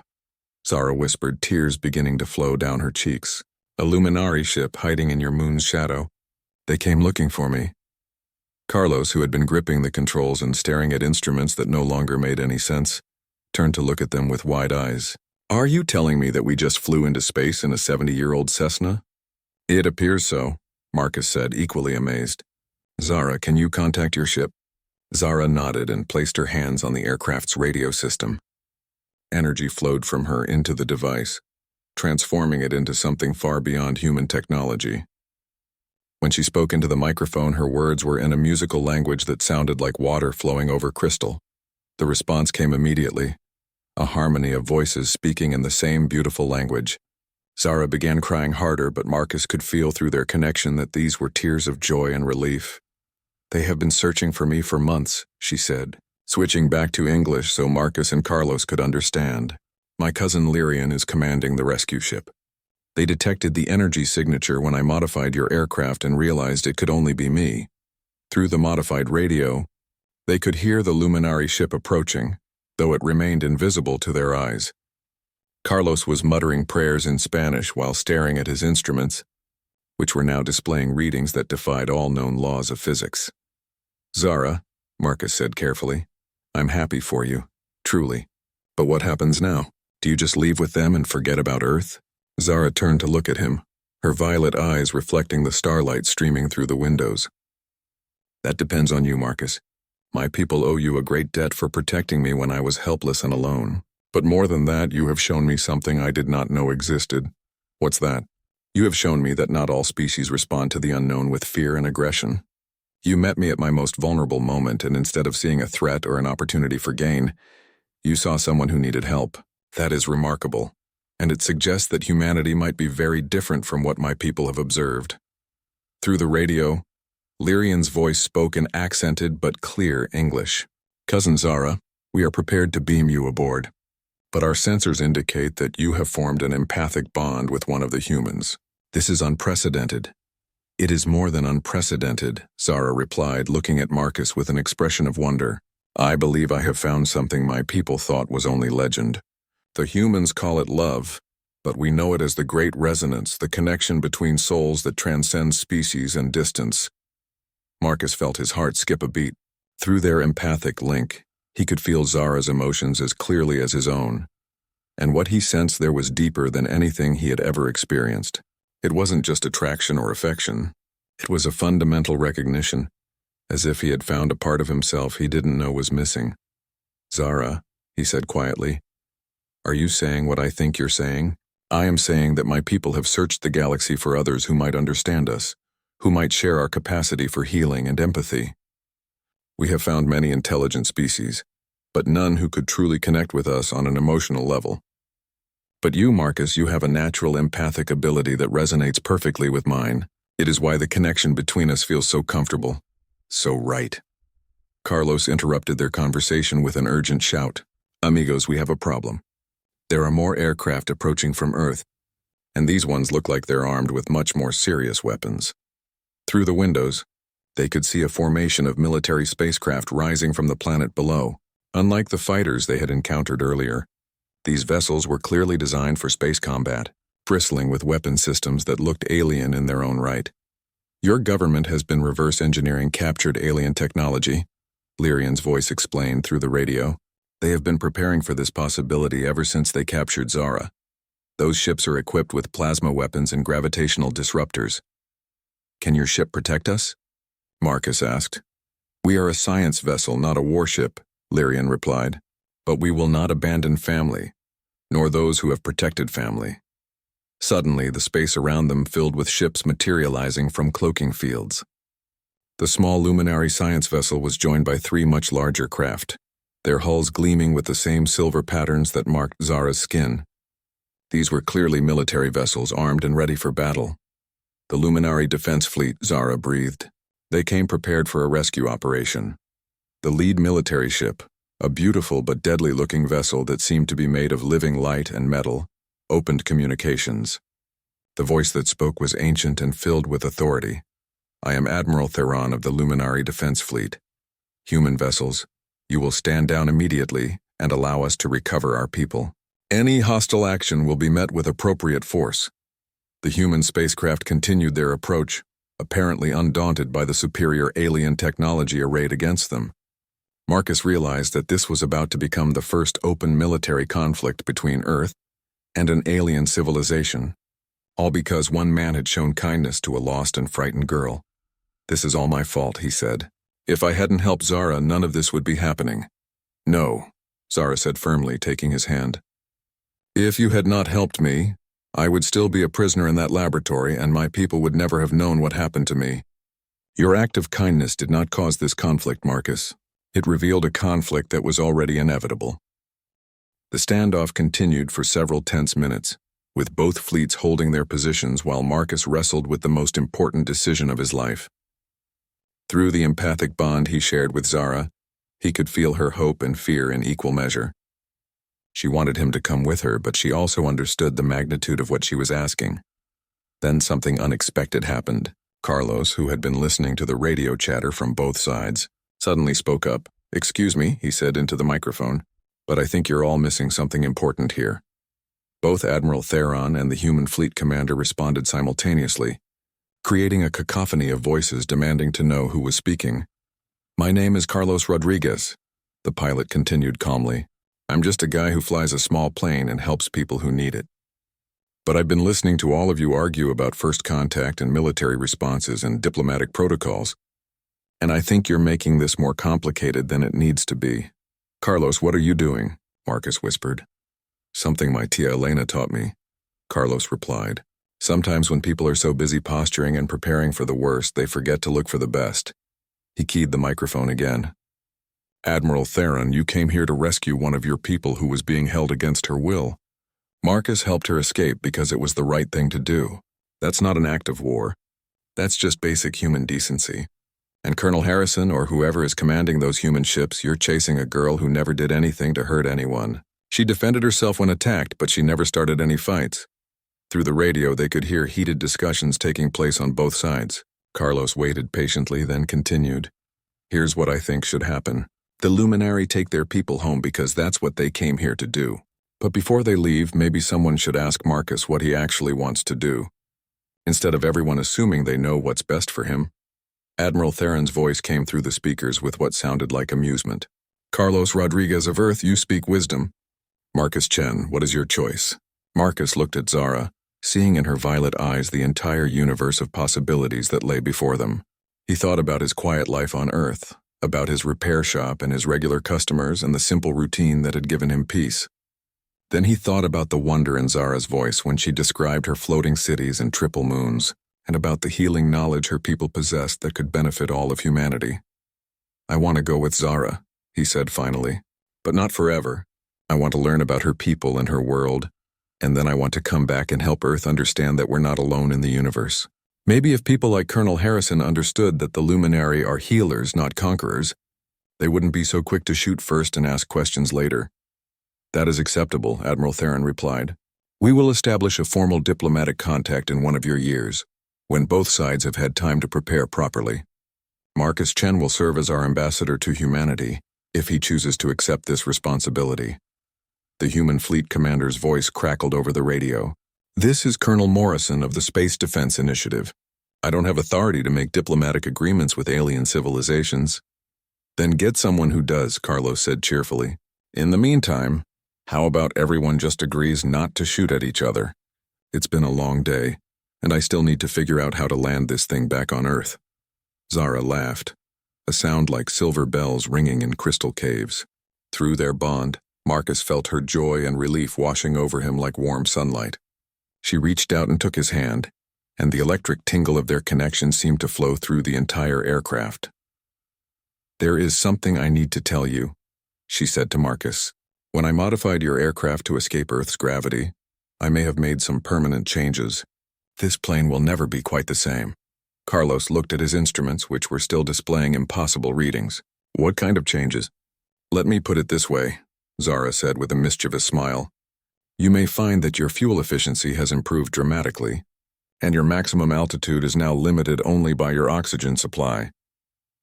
Zara whispered, tears beginning to flow down her cheeks. "A Luminari ship hiding in your moon's shadow. They came looking for me." Carlos, who had been gripping the controls and staring at instruments that no longer made any sense, turned to look at them with wide eyes. "Are you telling me that we just flew into space in a 70-year-old Cessna?" "It appears so," Marcus said, equally amazed. "Zara, can you contact your ship?" Zara nodded and placed her hands on the aircraft's radio system. Energy flowed from her into the device, transforming it into something far beyond human technology. When she spoke into the microphone, her words were in a musical language that sounded like water flowing over crystal. The response came immediately, a harmony of voices speaking in the same beautiful language. Zara began crying harder, but Marcus could feel through their connection that these were tears of joy and relief. "They have been searching for me for months," she said, switching back to English so Marcus and Carlos could understand. "My cousin Lyrian is commanding the rescue ship. They detected the energy signature when I modified your aircraft and realized it could only be me. Through the modified radio, they could hear the Luminari ship approaching, though it remained invisible to their eyes." Carlos was muttering prayers in Spanish while staring at his instruments, which were now displaying readings that defied all known laws of physics. "Zara," Marcus said carefully, "I'm happy for you, truly. But what happens now? Do you just leave with them and forget about Earth?" Zara turned to look at him, her violet eyes reflecting the starlight streaming through the windows. "That depends on you, Marcus. My people owe you a great debt for protecting me when I was helpless and alone. But more than that, you have shown me something I did not know existed." "What's that?" "You have shown me that not all species respond to the unknown with fear and aggression. You met me at my most vulnerable moment, and instead of seeing a threat or an opportunity for gain, you saw someone who needed help. That is remarkable, and it suggests that humanity might be very different from what my people have observed." Through the radio, Lyrian's voice spoke in accented but clear English. "Cousin Zara, we are prepared to beam you aboard. But our sensors indicate that you have formed an empathic bond with one of the humans. This is unprecedented." "It is more than unprecedented," Zara replied, looking at Marcus with an expression of wonder. "I believe I have found something my people thought was only legend. The humans call it love, but we know it as the great resonance, the connection between souls that transcends species and distance." Marcus felt his heart skip a beat. Through their empathic link, he could feel Zara's emotions as clearly as his own. And what he sensed there was deeper than anything he had ever experienced. It wasn't just attraction or affection. It was a fundamental recognition, as if he had found a part of himself he didn't know was missing. "Zara," he said quietly, "are you saying what I think you're saying? I am saying that my people have searched the galaxy for others who might understand us, who might share our capacity for healing and empathy. We have found many intelligent species, but none who could truly connect with us on an emotional level. But you, Marcus, you have a natural empathic ability that resonates perfectly with mine. It is why the connection between us feels so comfortable, so right." Carlos interrupted their conversation with an urgent shout. "Amigos, we have a problem. There are more aircraft approaching from Earth, and these ones look like they're armed with much more serious weapons." Through the windows, they could see a formation of military spacecraft rising from the planet below. Unlike the fighters they had encountered earlier, these vessels were clearly designed for space combat. bristling with weapon systems that looked alien in their own right. Your government has been reverse engineering captured alien technology, Lyrian's voice explained through the radio. They have been preparing for this possibility ever since they captured Zara. Those ships are equipped with plasma weapons and gravitational disruptors. Can your ship protect us? Marcus asked. We are a science vessel, not a warship, Lyrian replied. But we will not abandon family, nor those who have protected family. Suddenly, the space around them filled with ships materializing from cloaking fields. The small luminary science vessel was joined by 3 much larger craft, their hulls gleaming with the same silver patterns that marked Zara's skin. These were clearly military vessels armed and ready for battle. The Luminary Defense Fleet, Zara breathed. They came prepared for a rescue operation. The lead military ship, a beautiful but deadly-looking vessel that seemed to be made of living light and metal, opened communications. The voice that spoke was ancient and filled with authority. I am Admiral Theron of the Luminary Defense Fleet. Human vessels, you will stand down immediately and allow us to recover our people. Any hostile action will be met with appropriate force. The human spacecraft continued their approach, apparently undaunted by the superior alien technology arrayed against them. Marcus realized that this was about to become the first open military conflict between Earth and an alien civilization, all because one man had shown kindness to a lost and frightened girl. This is all my fault, he said. If I hadn't helped Zara, none of this would be happening. No, Zara said firmly, taking his hand. If you had not helped me, I would still be a prisoner in that laboratory and my people would never have known what happened to me. Your act of kindness did not cause this conflict, Marcus. It revealed a conflict that was already inevitable. The standoff continued for several tense minutes, with both fleets holding their positions while Marcus wrestled with the most important decision of his life. Through the empathic bond he shared with Zara, he could feel her hope and fear in equal measure. She wanted him to come with her, but she also understood the magnitude of what she was asking. Then something unexpected happened. Carlos, who had been listening to the radio chatter from both sides, suddenly spoke up. Excuse me, he said into the microphone, but I think you're all missing something important here. Both Admiral Theron and the human fleet commander responded simultaneously, creating a cacophony of voices demanding to know who was speaking. My name is Carlos Rodriguez, the pilot continued calmly. I'm just a guy who flies a small plane and helps people who need it. But I've been listening to all of you argue about first contact and military responses and diplomatic protocols, and I think you're making this more complicated than it needs to be. Carlos, what are you doing? Marcus whispered. Something my tia Elena taught me, Carlos replied. Sometimes when people are so busy posturing and preparing for the worst, they forget to look for the best. He keyed the microphone again. Admiral Theron, you came here to rescue one of your people who was being held against her will. Marcus helped her escape because it was the right thing to do. That's not an act of war. That's just basic human decency. And Colonel Harrison, or whoever is commanding those human ships, you're chasing a girl who never did anything to hurt anyone. She defended herself when attacked, but she never started any fights. Through the radio, they could hear heated discussions taking place on both sides. Carlos waited patiently, then continued. Here's what I think should happen. The Luminary take their people home because that's what they came here to do. But before they leave, maybe someone should ask Marcus what he actually wants to do, instead of everyone assuming they know what's best for him. Admiral Theron's voice came through the speakers with what sounded like amusement. Carlos Rodriguez of Earth, you speak wisdom. Marcus Chen, what is your choice? Marcus looked at Zara, seeing in her violet eyes the entire universe of possibilities that lay before them. He thought about his quiet life on Earth, about his repair shop and his regular customers and the simple routine that had given him peace. Then he thought about the wonder in Zara's voice when she described her floating cities and triple moons, and about the healing knowledge her people possessed that could benefit all of humanity. I want to go with Zara, he said finally, but not forever. I want to learn about her people and her world, and then I want to come back and help Earth understand that we're not alone in the universe. Maybe if people like Colonel Harrison understood that the Luminary are healers, not conquerors, they wouldn't be so quick to shoot first and ask questions later. That is acceptable, Admiral Theron replied. We will establish a formal diplomatic contact in one of your years, when both sides have had time to prepare properly. Marcus Chen will serve as our ambassador to humanity, if he chooses to accept this responsibility. The human fleet commander's voice crackled over the radio. This is Colonel Morrison of the Space Defense Initiative. I don't have authority to make diplomatic agreements with alien civilizations. Then get someone who does, Carlos said cheerfully. In the meantime, how about everyone just agrees not to shoot at each other? It's been a long day, and I still need to figure out how to land this thing back on Earth. Zara laughed, a sound like silver bells ringing in crystal caves. Through their bond, Marcus felt her joy and relief washing over him like warm sunlight. She reached out and took his hand, and the electric tingle of their connection seemed to flow through the entire aircraft. There is something I need to tell you, she said to Marcus. When I modified your aircraft to escape Earth's gravity, I may have made some permanent changes. This plane will never be quite the same. Carlos looked at his instruments, which were still displaying impossible readings. What kind of changes? Let me put it this way, Zara said with a mischievous smile. You may find that your fuel efficiency has improved dramatically, and your maximum altitude is now limited only by your oxygen supply.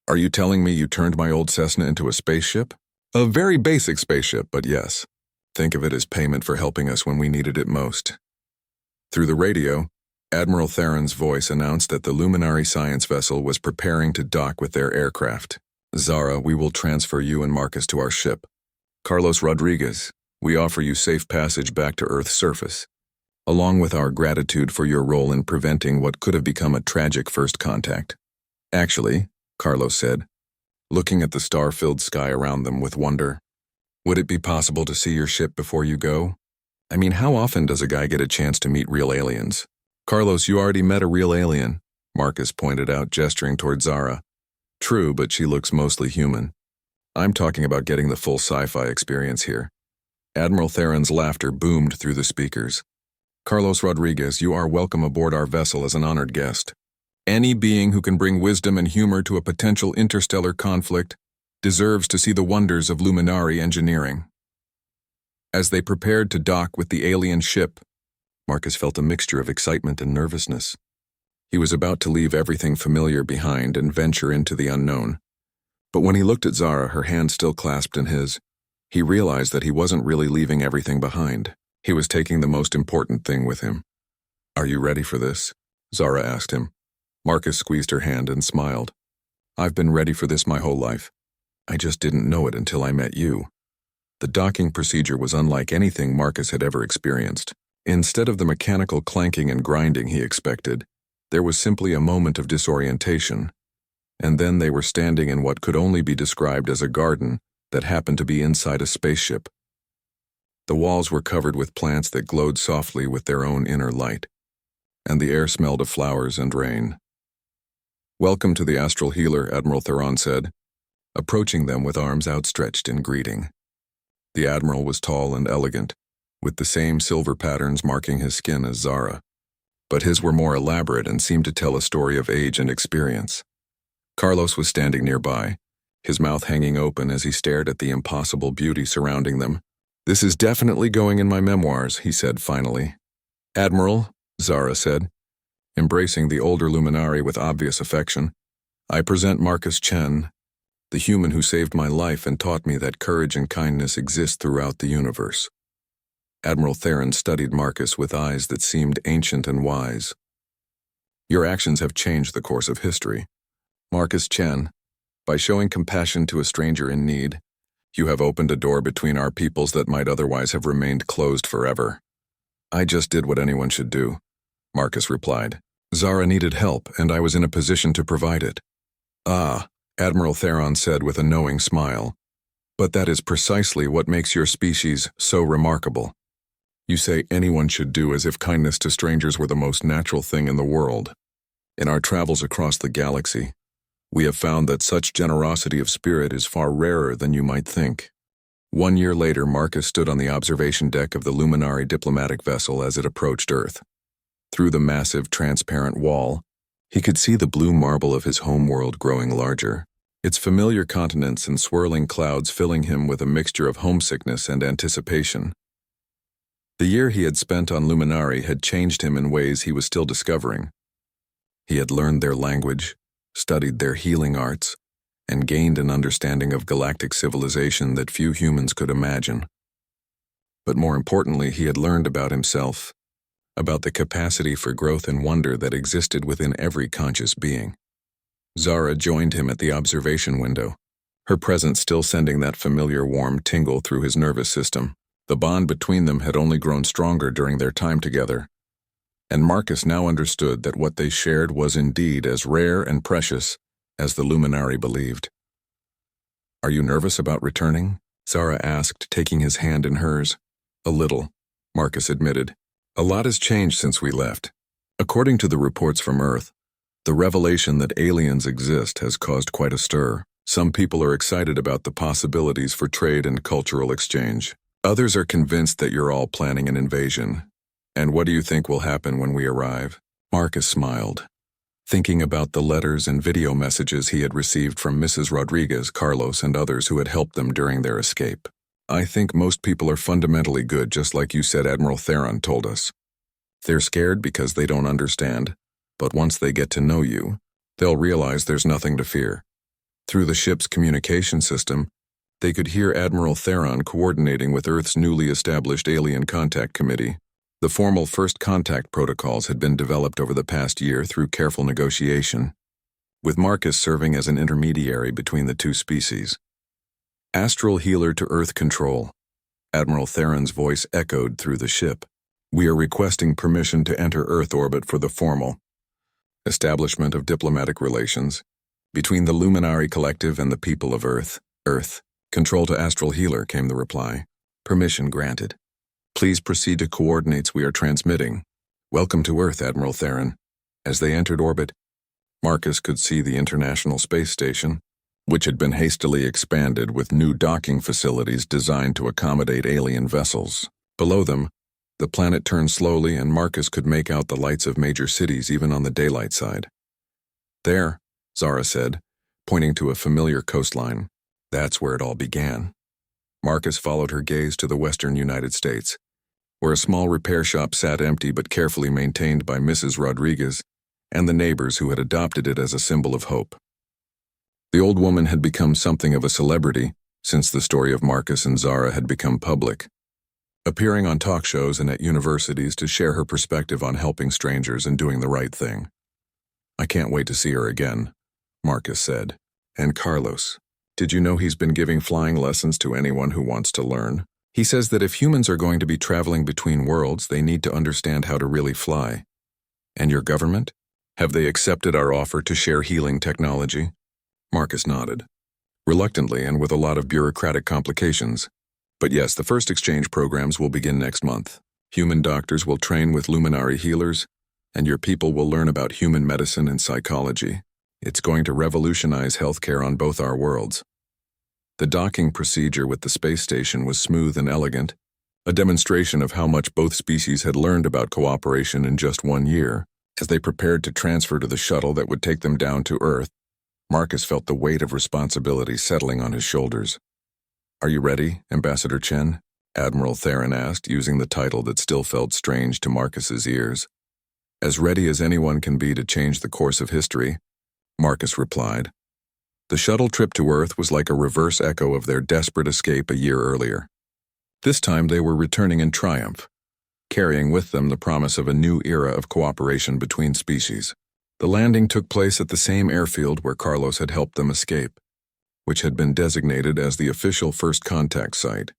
Are you telling me you turned my old Cessna into a spaceship? A very basic spaceship, but yes. Think of it as payment for helping us when we needed it most. Through the radio, Admiral Theron's voice announced that the Luminary science vessel was preparing to dock with their aircraft. Zara, we will transfer you and Marcus to our ship. Carlos Rodriguez, we offer you safe passage back to Earth's surface, along with our gratitude for your role in preventing what could have become a tragic first contact. Actually, Carlos said, looking at the star-filled sky around them with wonder, would it be possible to see your ship before you go? I mean, how often does a guy get a chance to meet real aliens? Carlos, you already met a real alien, Marcus pointed out, gesturing toward Zara. True, but she looks mostly human. I'm talking about getting the full sci-fi experience here. Admiral Theron's laughter boomed through the speakers. Carlos Rodriguez, you are welcome aboard our vessel as an honored guest. Any being who can bring wisdom and humor to a potential interstellar conflict deserves to see the wonders of Luminary engineering. As they prepared to dock with the alien ship, Marcus felt a mixture of excitement and nervousness. He was about to leave everything familiar behind and venture into the unknown. But when he looked at Zara, her hand still clasped in his, he realized that he wasn't really leaving everything behind. He was taking the most important thing with him. Are you ready for this? Zara asked him. Marcus squeezed her hand and smiled. I've been ready for this my whole life. I just didn't know it until I met you. The docking procedure was unlike anything Marcus had ever experienced. Instead of the mechanical clanking and grinding he expected, there was simply a moment of disorientation, and then they were standing in what could only be described as a garden that happened to be inside a spaceship. The walls were covered with plants that glowed softly with their own inner light, and the air smelled of flowers and rain. Welcome to the Astral Healer, Admiral Theron said, approaching them with arms outstretched in greeting. The Admiral was tall and elegant, with the same silver patterns marking his skin as Zara, but his were more elaborate and seemed to tell a story of age and experience. Carlos was standing nearby, his mouth hanging open as he stared at the impossible beauty surrounding them. This is definitely going in my memoirs, he said finally. Admiral, Zara said, embracing the older Luminary with obvious affection, I present Marcus Chen, the human who saved my life and taught me that courage and kindness exist throughout the universe. Admiral Theron studied Marcus with eyes that seemed ancient and wise. Your actions have changed the course of history. Marcus Chen, by showing compassion to a stranger in need, you have opened a door between our peoples that might otherwise have remained closed forever. I just did what anyone should do, Marcus replied. Zara needed help, and I was in a position to provide it. Ah, Admiral Theron said with a knowing smile. But that is precisely what makes your species so remarkable. You say anyone should do as if kindness to strangers were the most natural thing in the world. In our travels across the galaxy, we have found that such generosity of spirit is far rarer than you might think. 1 year later, Marcus stood on the observation deck of the Luminary diplomatic vessel as it approached Earth. Through the massive, transparent wall, he could see the blue marble of his homeworld growing larger, its familiar continents and swirling clouds filling him with a mixture of homesickness and anticipation. The year he had spent on Luminary had changed him in ways he was still discovering. He had learned their language, studied their healing arts, and gained an understanding of galactic civilization that few humans could imagine. But more importantly, he had learned about himself, about the capacity for growth and wonder that existed within every conscious being. Zara joined him at the observation window, her presence still sending that familiar warm tingle through his nervous system. The bond between them had only grown stronger during their time together, and Marcus now understood that what they shared was indeed as rare and precious as the luminary believed. "Are you nervous about returning?" Zara asked, taking his hand in hers. "A little," Marcus admitted. "A lot has changed since we left. According to the reports from Earth, the revelation that aliens exist has caused quite a stir. Some people are excited about the possibilities for trade and cultural exchange. Others are convinced that you're all planning an invasion. And what do you think will happen when we arrive?" Marcus smiled, thinking about the letters and video messages he had received from Mrs. Rodriguez, Carlos, and others who had helped them during their escape. "I think most people are fundamentally good, just like you said Admiral Theron told us. They're scared because they don't understand, but once they get to know you, they'll realize there's nothing to fear." Through the ship's communication system, they could hear Admiral Theron coordinating with Earth's newly established Alien Contact Committee. The formal first contact protocols had been developed over the past year through careful negotiation, with Marcus serving as an intermediary between the two species. "Astral healer to Earth control," Admiral Theron's voice echoed through the ship. "We are requesting permission to enter Earth orbit for the formal establishment of diplomatic relations between the Luminary Collective and the people of Earth. Earth. Control to Astral Healer," came the reply. "Permission granted. Please proceed to coordinates we are transmitting. Welcome to Earth, Admiral Theron." As they entered orbit, Marcus could see the International Space Station, which had been hastily expanded with new docking facilities designed to accommodate alien vessels. Below them, the planet turned slowly and Marcus could make out the lights of major cities even on the daylight side. "There," Zara said, pointing to a familiar coastline. "That's where it all began." Marcus followed her gaze to the western United States, where a small repair shop sat empty but carefully maintained by Mrs. Rodriguez and the neighbors who had adopted it as a symbol of hope. The old woman had become something of a celebrity since the story of Marcus and Zara had become public, appearing on talk shows and at universities to share her perspective on helping strangers and doing the right thing. "I can't wait to see her again," Marcus said. "And Carlos, did you know he's been giving flying lessons to anyone who wants to learn? He says that if humans are going to be traveling between worlds, they need to understand how to really fly." "And your government? Have they accepted our offer to share healing technology?" Marcus nodded, reluctantly and with a lot of bureaucratic complications. "But yes, the first exchange programs will begin next month. Human doctors will train with luminary healers, and your people will learn about human medicine and psychology. It's going to revolutionize healthcare on both our worlds." The docking procedure with the space station was smooth and elegant, a demonstration of how much both species had learned about cooperation in just 1 year. As they prepared to transfer to the shuttle that would take them down to Earth, Marcus felt the weight of responsibility settling on his shoulders. "Are you ready, Ambassador Chen?" Admiral Theron asked, using the title that still felt strange to Marcus's ears. "As ready as anyone can be to change the course of history," Marcus replied. The shuttle trip to Earth was like a reverse echo of their desperate escape a year earlier. This time they were returning in triumph, carrying with them the promise of a new era of cooperation between species. The landing took place at the same airfield where Carlos had helped them escape, which had been designated as the official first contact site.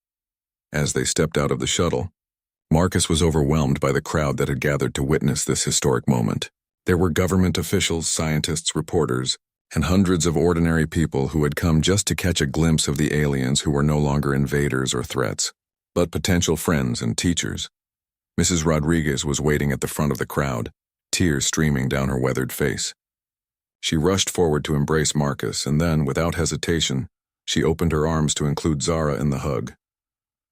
As they stepped out of the shuttle, Marcus was overwhelmed by the crowd that had gathered to witness this historic moment. There were government officials, scientists, reporters, and hundreds of ordinary people who had come just to catch a glimpse of the aliens who were no longer invaders or threats, but potential friends and teachers. Mrs. Rodriguez was waiting at the front of the crowd, tears streaming down her weathered face. She rushed forward to embrace Marcus, and then, without hesitation, she opened her arms to include Zara in the hug.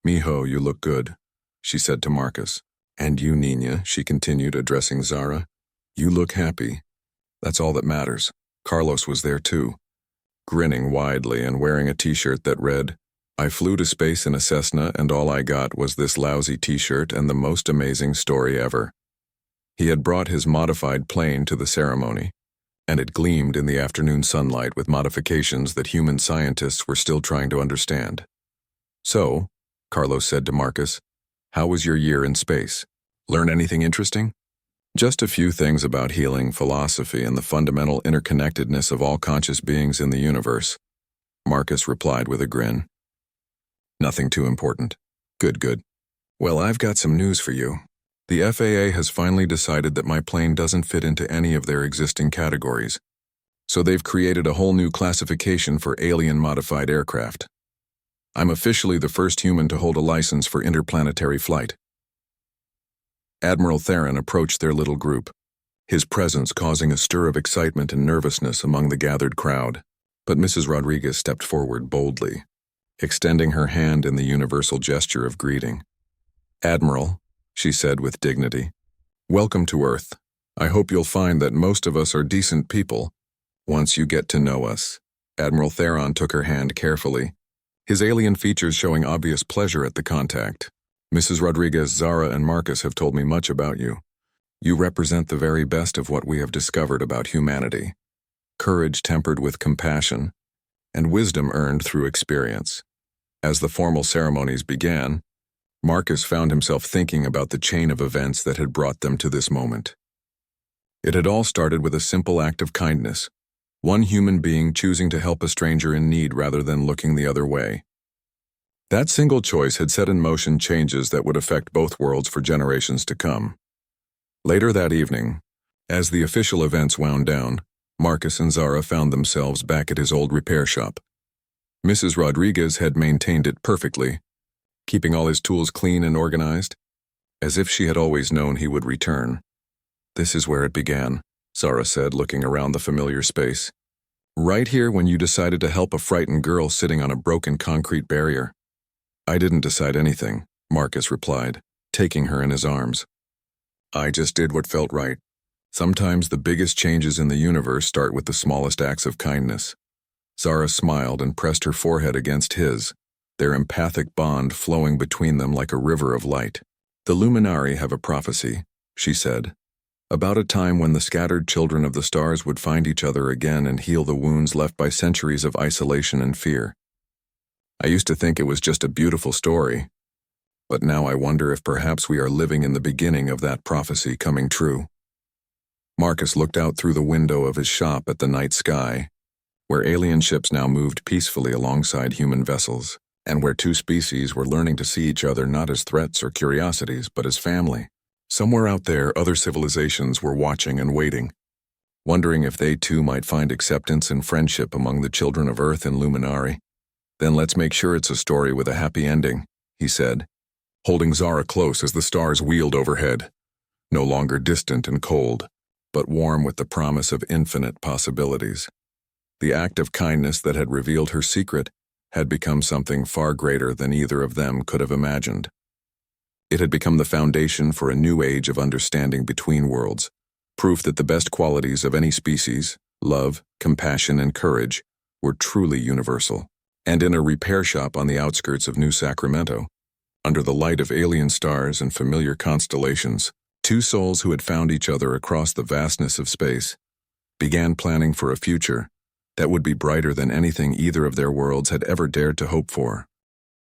"Mijo, you look good," she said to Marcus. "And you, Nina," she continued, addressing Zara. "You look happy. That's all that matters." Carlos was there too, grinning widely and wearing a t-shirt that read, "I flew to space in a Cessna and all I got was this lousy t-shirt and the most amazing story ever." He had brought his modified plane to the ceremony, and it gleamed in the afternoon sunlight with modifications that human scientists were still trying to understand. "So," Carlos said to Marcus, "how was your year in space?" Learn anything interesting? Just a few things about healing, philosophy, and the fundamental interconnectedness of all conscious beings in the universe, Marcus replied with a grin. Nothing too important. Good. Well, I've got some news for you. The FAA has finally decided that my plane doesn't fit into any of their existing categories, so they've created a whole new classification for alien-modified aircraft. I'm officially the first human to hold a license for interplanetary flight. Admiral Theron approached their little group, his presence causing a stir of excitement and nervousness among the gathered crowd. But Mrs. Rodriguez stepped forward boldly, extending her hand in the universal gesture of greeting. "Admiral," she said with dignity, "welcome to Earth. I hope you'll find that most of us are decent people once you get to know us." Admiral Theron took her hand carefully, his alien features showing obvious pleasure at the contact. "Mrs. Rodriguez, Zara, and Marcus have told me much about you. You represent the very best of what we have discovered about humanity. Courage tempered with compassion, and wisdom earned through experience." As the formal ceremonies began, Marcus found himself thinking about the chain of events that had brought them to this moment. It had all started with a simple act of kindness, one human being choosing to help a stranger in need rather than looking the other way. That single choice had set in motion changes that would affect both worlds for generations to come. Later that evening, as the official events wound down, Marcus and Zara found themselves back at his old repair shop. Mrs. Rodriguez had maintained it perfectly, keeping all his tools clean and organized, as if she had always known he would return. "This is where it began," Zara said, looking around the familiar space. "Right here when you decided to help a frightened girl sitting on a broken concrete barrier." "I didn't decide anything," Marcus replied, taking her in his arms. "I just did what felt right. Sometimes the biggest changes in the universe start with the smallest acts of kindness." Zara smiled and pressed her forehead against his, their empathic bond flowing between them like a river of light. "The Luminari have a prophecy," she said, "about a time when the scattered children of the stars would find each other again and heal the wounds left by centuries of isolation and fear. I used to think it was just a beautiful story, but now I wonder if perhaps we are living in the beginning of that prophecy coming true." Marcus looked out through the window of his shop at the night sky, where alien ships now moved peacefully alongside human vessels, and where two species were learning to see each other not as threats or curiosities, but as family. Somewhere out there, other civilizations were watching and waiting, wondering if they too might find acceptance and friendship among the children of Earth and Luminari. "Then let's make sure it's a story with a happy ending," he said, holding Zara close as the stars wheeled overhead, no longer distant and cold, but warm with the promise of infinite possibilities. The act of kindness that had revealed her secret had become something far greater than either of them could have imagined. It had become the foundation for a new age of understanding between worlds, proof that the best qualities of any species, love, compassion, and courage, were truly universal. And in a repair shop on the outskirts of New Sacramento, under the light of alien stars and familiar constellations, two souls who had found each other across the vastness of space began planning for a future that would be brighter than anything either of their worlds had ever dared to hope for.